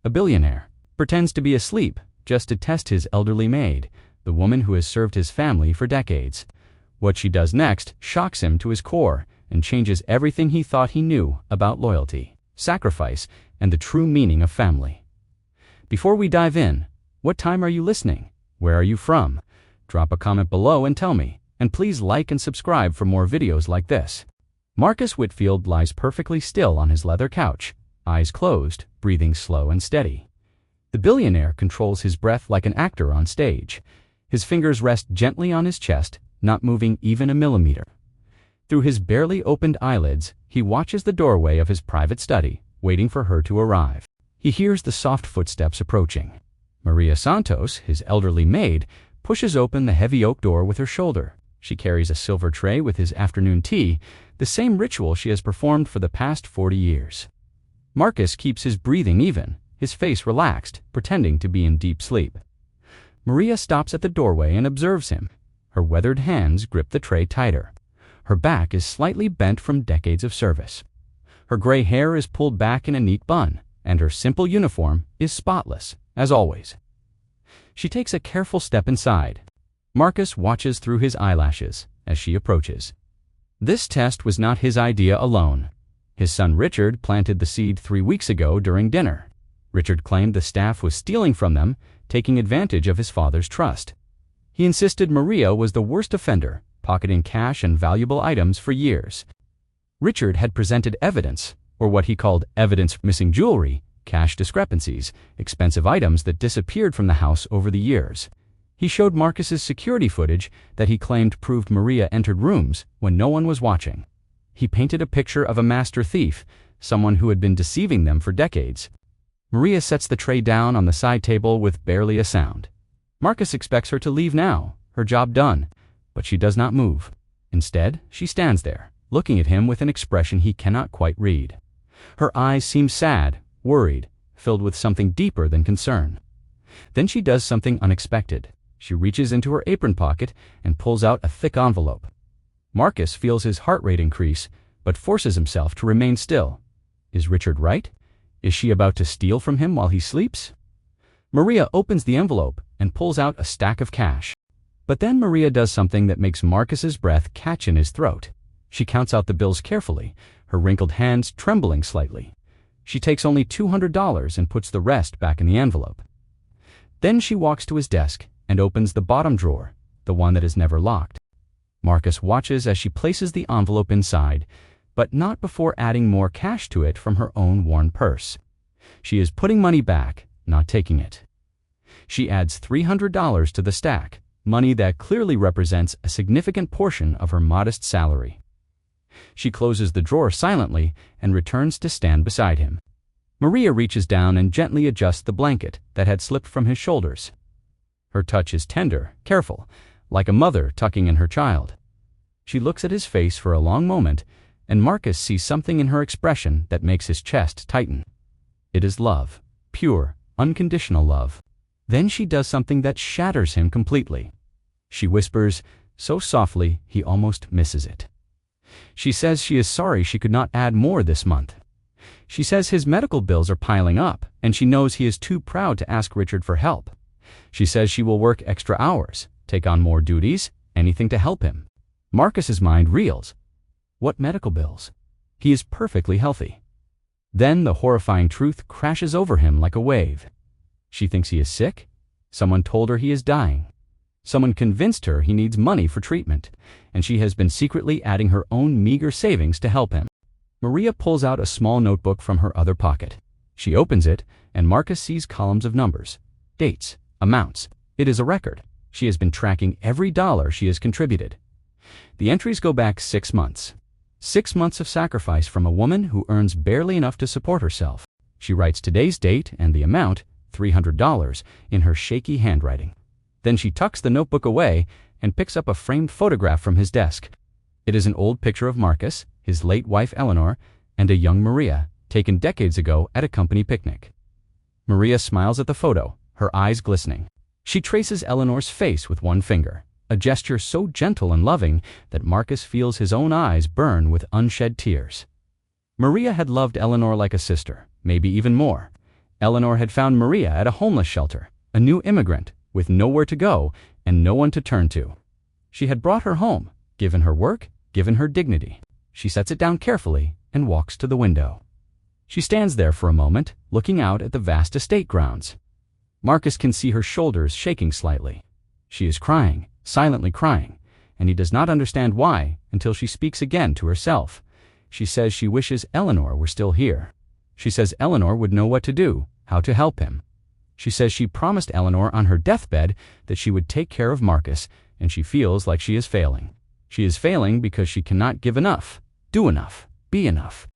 A billionaire pretends to be asleep just to test his elderly maid, the woman who has served his family for decades. What she does next shocks him to his core and changes everything he thought he knew about loyalty, sacrifice, and the true meaning of family. Before we dive in, what time are you listening? Where are you from? Drop a comment below and tell me, and please like and subscribe for more videos like this. Marcus Whitfield lies perfectly still on his leather couch, eyes closed, breathing slow and steady. The billionaire controls his breath like an actor on stage. His fingers rest gently on his chest, not moving even a millimeter. Through his barely opened eyelids, he watches the doorway of his private study, waiting for her to arrive. He hears the soft footsteps approaching. Maria Santos, his elderly maid, pushes open the heavy oak door with her shoulder. She carries a silver tray with his afternoon tea, the same ritual she has performed for the past 40 years. Marcus keeps his breathing even, his face relaxed, pretending to be in deep sleep. Maria stops at the doorway and observes him. Her weathered hands grip the tray tighter. Her back is slightly bent from decades of service. Her gray hair is pulled back in a neat bun, and her simple uniform is spotless, as always. She takes a careful step inside. Marcus watches through his eyelashes as she approaches. This test was not his idea alone. His son Richard planted the seed 3 weeks ago during dinner. Richard claimed the staff was stealing from them, taking advantage of his father's trust. He insisted Maria was the worst offender, pocketing cash and valuable items for years. Richard had presented evidence, or what he called evidence missing jewelry, cash discrepancies, expensive items that disappeared from the house over the years. He showed Marcus's security footage that he claimed proved Maria entered rooms when no one was watching. He painted a picture of a master thief, someone who had been deceiving them for decades. Maria sets the tray down on the side table with barely a sound. Marcus expects her to leave now, her job done, but she does not move. Instead, she stands there, looking at him with an expression he cannot quite read. Her eyes seem sad, worried, filled with something deeper than concern. Then she does something unexpected. She reaches into her apron pocket and pulls out a thick envelope. Marcus feels his heart rate increase, but forces himself to remain still. Is Richard right? Is she about to steal from him while he sleeps? Maria opens the envelope and pulls out a stack of cash. But then Maria does something that makes Marcus's breath catch in his throat. She counts out the bills carefully, her wrinkled hands trembling slightly. She takes only $200 and puts the rest back in the envelope. Then she walks to his desk and opens the bottom drawer, the one that is never locked. Marcus watches as she places the envelope inside, but not before adding more cash to it from her own worn purse. She is putting money back, not taking it. She adds $300 to the stack, money that clearly represents a significant portion of her modest salary. She closes the drawer silently and returns to stand beside him. Maria reaches down and gently adjusts the blanket that had slipped from his shoulders. Her touch is tender, careful, like a mother tucking in her child. She looks at his face for a long moment, and Marcus sees something in her expression that makes his chest tighten. It is love, pure, unconditional love. Then she does something that shatters him completely. She whispers, so softly he almost misses it. She says she is sorry she could not add more this month. She says his medical bills are piling up, and she knows he is too proud to ask Richard for help. She says she will work extra hours, take on more duties, anything to help him. Marcus's mind reels. What medical bills? He is perfectly healthy. Then the horrifying truth crashes over him like a wave. She thinks he is sick. Someone told her he is dying. Someone convinced her he needs money for treatment, and she has been secretly adding her own meager savings to help him. Maria pulls out a small notebook from her other pocket. She opens it, and Marcus sees columns of numbers, dates, amounts. It is a record. She has been tracking every dollar she has contributed. The entries go back 6 months. 6 months of sacrifice from a woman who earns barely enough to support herself. She writes today's date and the amount, $300, in her shaky handwriting. Then she tucks the notebook away and picks up a framed photograph from his desk. It is an old picture of Marcus, his late wife Eleanor, and a young Maria, taken decades ago at a company picnic. Maria smiles at the photo, her eyes glistening. She traces Eleanor's face with one finger, a gesture so gentle and loving that Marcus feels his own eyes burn with unshed tears. Maria had loved Eleanor like a sister, maybe even more. Eleanor had found Maria at a homeless shelter, a new immigrant, with nowhere to go and no one to turn to. She had brought her home, given her work, given her dignity. She sets it down carefully and walks to the window. She stands there for a moment, looking out at the vast estate grounds. Marcus can see her shoulders shaking slightly. She is crying, silently crying, and he does not understand why until she speaks again to herself. She says she wishes Eleanor were still here. She says Eleanor would know what to do, how to help him. She says she promised Eleanor on her deathbed that she would take care of Marcus, and she feels like she is failing. She is failing because she cannot give enough, do enough, be enough.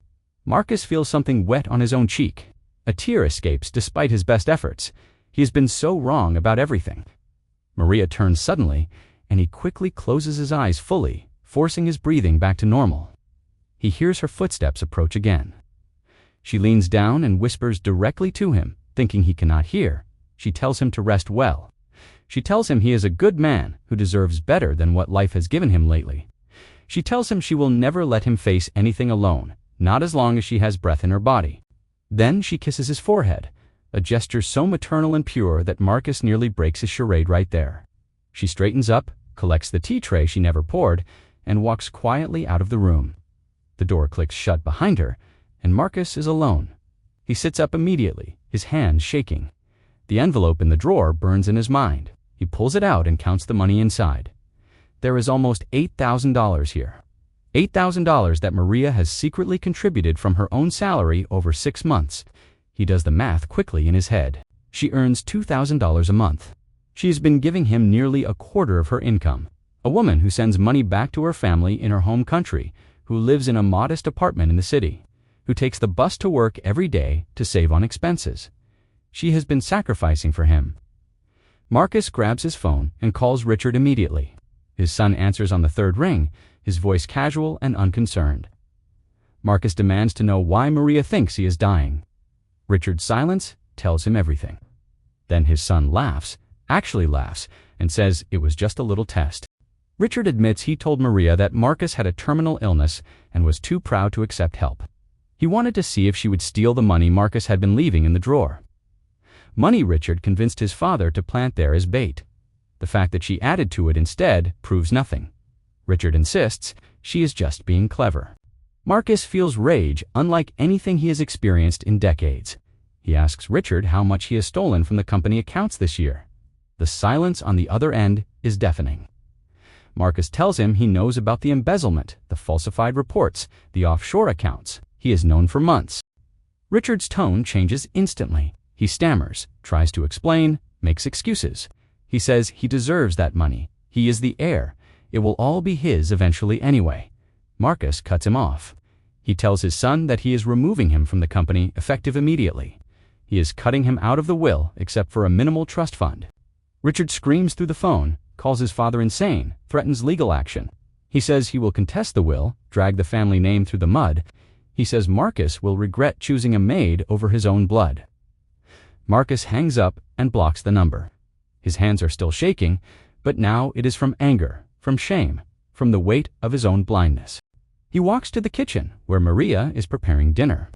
Marcus feels something wet on his own cheek. A tear escapes despite his best efforts. He has been so wrong about everything. Maria turns suddenly, and he quickly closes his eyes fully, forcing his breathing back to normal. He hears her footsteps approach again. She leans down and whispers directly to him, thinking he cannot hear. She tells him to rest well. She tells him he is a good man who deserves better than what life has given him lately. She tells him she will never let him face anything alone, not as long as she has breath in her body. Then she kisses his forehead, a gesture so maternal and pure that Marcus nearly breaks his charade right there. She straightens up, collects the tea tray she never poured, and walks quietly out of the room. The door clicks shut behind her, and Marcus is alone. He sits up immediately, his hands shaking. The envelope in the drawer burns in his mind. He pulls it out and counts the money inside. There is almost $8,000 here. $8,000 that Maria has secretly contributed from her own salary over 6 months. He does the math quickly in his head. She earns $2,000 a month. She has been giving him nearly a quarter of her income. A woman who sends money back to her family in her home country, who lives in a modest apartment in the city, who takes the bus to work every day to save on expenses. She has been sacrificing for him. Marcus grabs his phone and calls Richard immediately. His son answers on the third ring, his voice casual and unconcerned. Marcus demands to know why Maria thinks he is dying. Richard's silence tells him everything. Then his son laughs, actually laughs, and says it was just a little test. Richard admits he told Maria that Marcus had a terminal illness and was too proud to accept help. He wanted to see if she would steal the money Marcus had been leaving in the drawer. Money Richard convinced his father to plant there as bait. The fact that she added to it instead proves nothing. Richard insists she is just being clever. Marcus feels rage unlike anything he has experienced in decades. He asks Richard how much he has stolen from the company accounts this year. The silence on the other end is deafening. Marcus tells him he knows about the embezzlement, the falsified reports, the offshore accounts. He has known for months. Richard's tone changes instantly. He stammers, tries to explain, makes excuses. He says he deserves that money. He is the heir. It will all be his eventually anyway. Marcus cuts him off. He tells his son that he is removing him from the company effective immediately. He is cutting him out of the will except for a minimal trust fund. Richard screams through the phone, calls his father insane, threatens legal action. He says he will contest the will, drag the family name through the mud. He says Marcus will regret choosing a maid over his own blood. Marcus hangs up and blocks the number. His hands are still shaking, but now it is from anger, from shame, from the weight of his own blindness. He walks to the kitchen, where Maria is preparing dinner.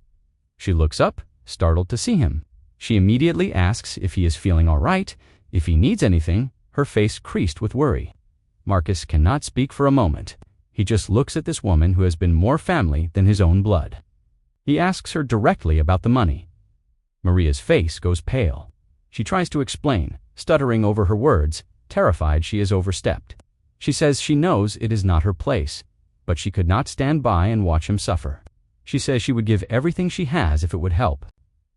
She looks up, startled to see him. She immediately asks if he is feeling all right, if he needs anything, her face creased with worry. Marcus cannot speak for a moment. He just looks at this woman who has been more family than his own blood. He asks her directly about the money. Maria's face goes pale. She tries to explain, stuttering over her words, terrified she has overstepped. She says she knows it is not her place, but she could not stand by and watch him suffer. She says she would give everything she has if it would help.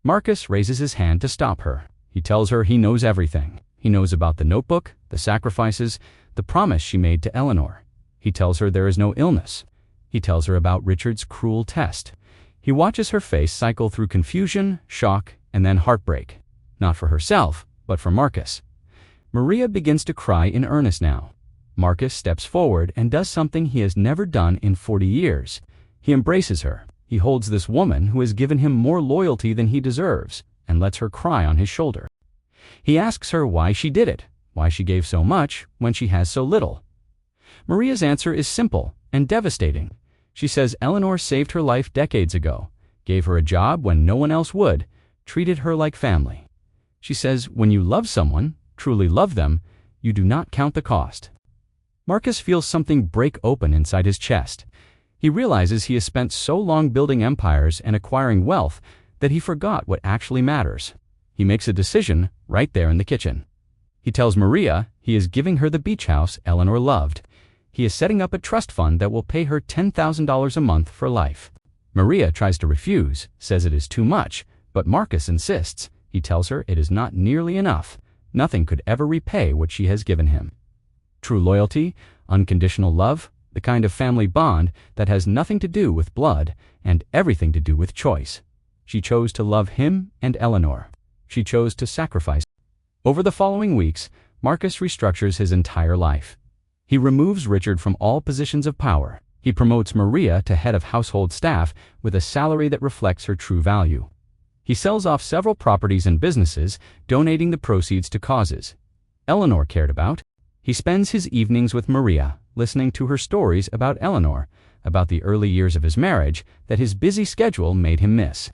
Marcus raises his hand to stop her. He tells her he knows everything. He knows about the notebook, the sacrifices, the promise she made to Eleanor. He tells her there is no illness. He tells her about Richard's cruel test. He watches her face cycle through confusion, shock, and then heartbreak. Not for herself, but for Marcus. Maria begins to cry in earnest now. Marcus steps forward and does something he has never done in 40 years. He embraces her. He holds this woman who has given him more loyalty than he deserves and lets her cry on his shoulder. He asks her why she did it, why she gave so much when she has so little. Maria's answer is simple and devastating. She says Eleanor saved her life decades ago, gave her a job when no one else would, treated her like family. She says, when you love someone, truly love them, you do not count the cost. Marcus feels something break open inside his chest. He realizes he has spent so long building empires and acquiring wealth that he forgot what actually matters. He makes a decision right there in the kitchen. He tells Maria he is giving her the beach house Eleanor loved. He is setting up a trust fund that will pay her $10,000 a month for life. Maria tries to refuse, says it is too much, but Marcus insists. He tells her it is not nearly enough. Nothing could ever repay what she has given him. True loyalty, unconditional love, the kind of family bond that has nothing to do with blood and everything to do with choice. She chose to love him and Eleanor. She chose to sacrifice. Over the following weeks, Marcus restructures his entire life. He removes Richard from all positions of power. He promotes Maria to head of household staff with a salary that reflects her true value. He sells off several properties and businesses, donating the proceeds to causes Eleanor cared about. He spends his evenings with Maria, listening to her stories about Eleanor, about the early years of his marriage that his busy schedule made him miss.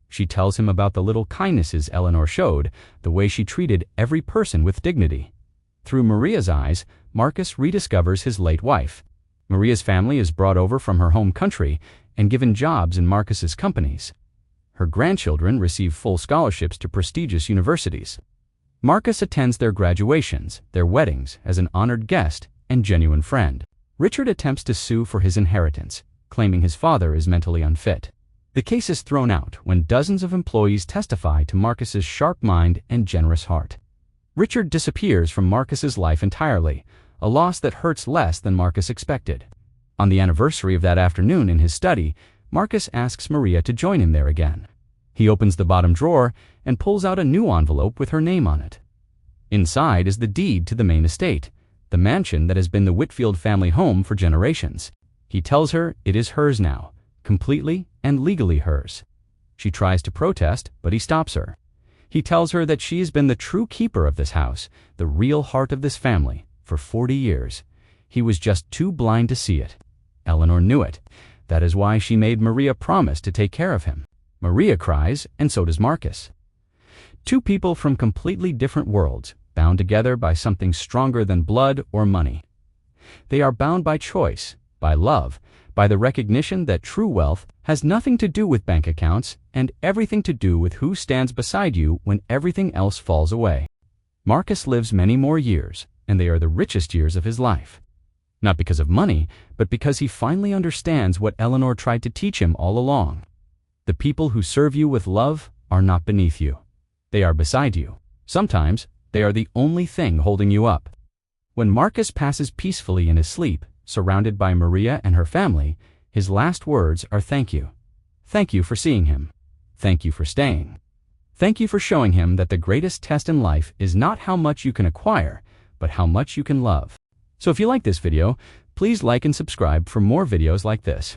She tells him about the little kindnesses Eleanor showed, the way she treated every person with dignity. Through Maria's eyes, Marcus rediscovers his late wife. Maria's family is brought over from her home country and given jobs in Marcus's companies. Her grandchildren receive full scholarships to prestigious universities. Marcus attends their graduations, their weddings, as an honored guest and genuine friend. Richard attempts to sue for his inheritance, claiming his father is mentally unfit. The case is thrown out when dozens of employees testify to Marcus's sharp mind and generous heart. Richard disappears from Marcus's life entirely, a loss that hurts less than Marcus expected. On the anniversary of that afternoon in his study, Marcus asks Maria to join him there again. He opens the bottom drawer and pulls out a new envelope with her name on it. Inside is the deed to the main estate, the mansion that has been the Whitfield family home for generations. He tells her it is hers now, completely and legally hers. She tries to protest, but he stops her. He tells her that she has been the true keeper of this house, the real heart of this family, for 40 years. He was just too blind to see it. Eleanor knew it. That is why she made Maria promise to take care of him. Maria cries, and so does Marcus. Two people from completely different worlds, bound together by something stronger than blood or money. They are bound by choice, by love, by the recognition that true wealth has nothing to do with bank accounts and everything to do with who stands beside you when everything else falls away. Marcus lives many more years, and they are the richest years of his life. Not because of money, but because he finally understands what Eleanor tried to teach him all along. The people who serve you with love are not beneath you. They are beside you. Sometimes, they are the only thing holding you up. When Marcus passes peacefully in his sleep, surrounded by Maria and her family, his last words are thank you. Thank you for seeing him. Thank you for staying. Thank you for showing him that the greatest test in life is not how much you can acquire, but how much you can love. So if you like this video, please like and subscribe for more videos like this.